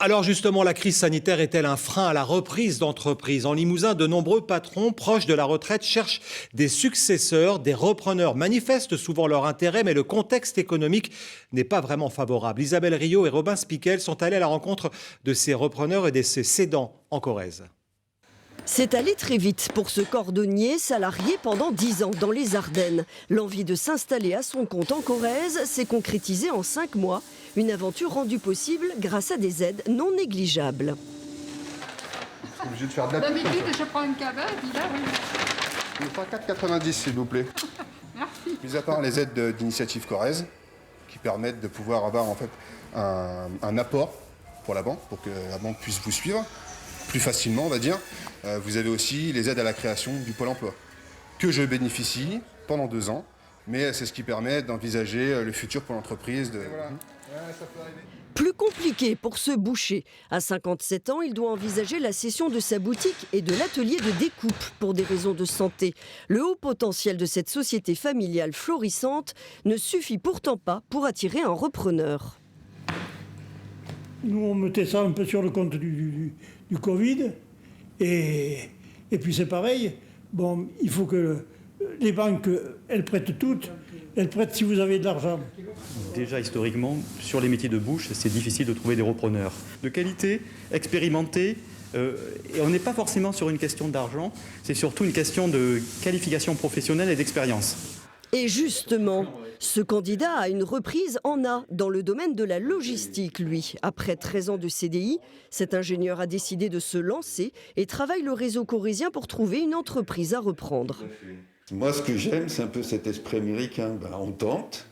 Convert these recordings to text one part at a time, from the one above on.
Alors justement, la crise sanitaire est-elle un frein à la reprise d'entreprise? En Limousin, de nombreux patrons proches de la retraite cherchent des successeurs. Des repreneurs manifestent souvent leur intérêt, mais le contexte économique n'est pas vraiment favorable. Isabelle Rio et Robin Spiquel sont allés à la rencontre de ces repreneurs et de ces cédants en Corrèze. C'est allé très vite pour ce cordonnier salarié pendant 10 ans dans les Ardennes. L'envie de s'installer à son compte en Corrèze s'est concrétisée en 5 mois. Une aventure rendue possible grâce à des aides non négligeables. Je suis obligé de faire de la pub. D'habitude, je prends une cabane, et puis là, oui. Je vais faire 4,90 s'il vous plaît. Merci. Mis à part les aides d'initiative Corrèze, qui permettent de pouvoir avoir en fait un apport pour la banque, pour que la banque puisse vous suivre plus facilement, on va dire. Vous avez aussi les aides à la création du Pôle emploi, que je bénéficie pendant 2 ans, mais c'est ce qui permet d'envisager le futur pour l'entreprise. Voilà. Ouais, ça peut arriver. Plus compliqué pour ce boucher. À 57 ans, il doit envisager la cession de sa boutique et de l'atelier de découpe pour des raisons de santé. Le haut potentiel de cette société familiale florissante ne suffit pourtant pas pour attirer un repreneur. Nous, on mettait ça un peu sur le compte du Covid. Et puis c'est pareil. Bon, il faut que les banques, elles prêtent toutes. Elles prêtent si vous avez de l'argent. Déjà, historiquement, sur les métiers de bouche, c'est difficile de trouver des repreneurs de qualité, expérimentés. Et on n'est pas forcément sur une question d'argent, c'est surtout une question de qualification professionnelle et d'expérience. Et justement, ce candidat à une reprise en a dans le domaine de la logistique, lui. Après 13 ans de CDI, cet ingénieur a décidé de se lancer et travaille le réseau corrézien pour trouver une entreprise à reprendre. Moi, ce que j'aime, c'est un peu cet esprit américain. On tente.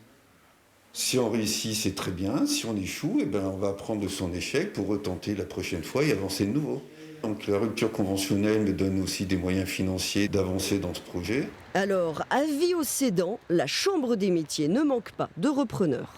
Si on réussit, c'est très bien. Si on échoue, on va apprendre de son échec pour retenter la prochaine fois et avancer de nouveau. Donc la rupture conventionnelle me donne aussi des moyens financiers d'avancer dans ce projet. Alors, avis aux cédants, la Chambre des métiers ne manque pas de repreneurs.